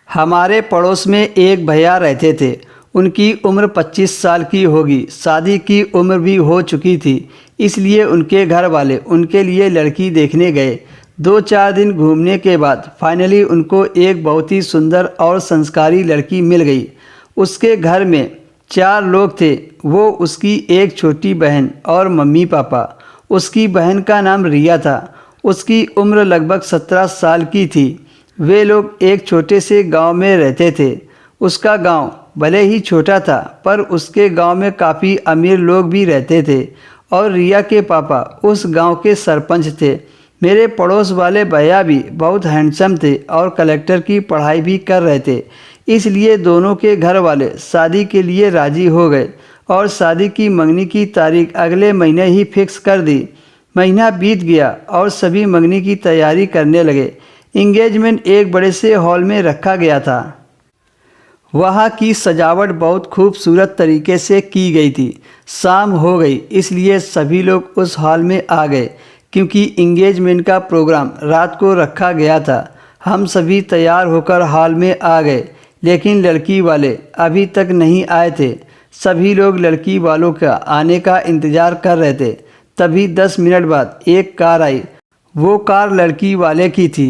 हमारे पड़ोस में एक भैया रहते थे। उनकी उम्र 25 साल की होगी। शादी की उम्र भी हो चुकी थी, इसलिए उनके घर वाले उनके लिए लड़की देखने गए। 2-4 दिन घूमने के बाद फाइनली उनको एक बहुत ही सुंदर और संस्कारी लड़की मिल गई। उसके घर में 4 लोग थे, वो, उसकी एक छोटी बहन और मम्मी पापा। उसकी बहन का नाम रिया था। उसकी उम्र लगभग 17 साल की थी। वे लोग एक छोटे से गांव में रहते थे। उसका गांव भले ही छोटा था, पर उसके गांव में काफ़ी अमीर लोग भी रहते थे और रिया के पापा उस गांव के सरपंच थे। मेरे पड़ोस वाले भैया भी बहुत हैंडसम थे और कलेक्टर की पढ़ाई भी कर रहे थे, इसलिए दोनों के घर वाले शादी के लिए राज़ी हो गए और शादी की मंगनी की तारीख अगले महीने ही फिक्स कर दी। महीना बीत गया और सभी मंगनी की तैयारी करने लगे। इंगेजमेंट एक बड़े से हॉल में रखा गया था। वहाँ की सजावट बहुत खूबसूरत तरीके से की गई थी। शाम हो गई, इसलिए सभी लोग उस हॉल में आ गए क्योंकि इंगेजमेंट का प्रोग्राम रात को रखा गया था। हम सभी तैयार होकर हॉल में आ गए, लेकिन लड़की वाले अभी तक नहीं आए थे। सभी लोग लड़की वालों का आने का इंतज़ार कर रहे थे। तभी 10 मिनट बाद एक कार आई। वो कार लड़की वाले की थी।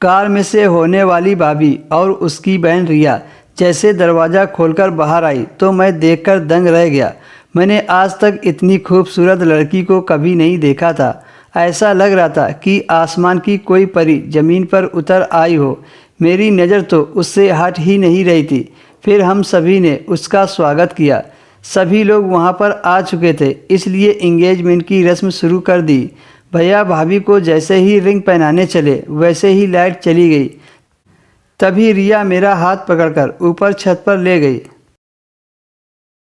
कार में से होने वाली भाभी और उसकी बहन रिया जैसे दरवाज़ा खोलकर बाहर आई तो मैं देखकर दंग रह गया। मैंने आज तक इतनी खूबसूरत लड़की को कभी नहीं देखा था। ऐसा लग रहा था कि आसमान की कोई परी ज़मीन पर उतर आई हो। मेरी नज़र तो उससे हट ही नहीं रही थी। फिर हम सभी ने उसका स्वागत किया। सभी लोग वहाँ पर आ चुके थे, इसलिए इंगेजमेंट की रस्म शुरू कर दी। भैया भाभी को जैसे ही रिंग पहनाने चले, वैसे ही लाइट चली गई। तभी रिया मेरा हाथ पकड़कर ऊपर छत पर ले गई।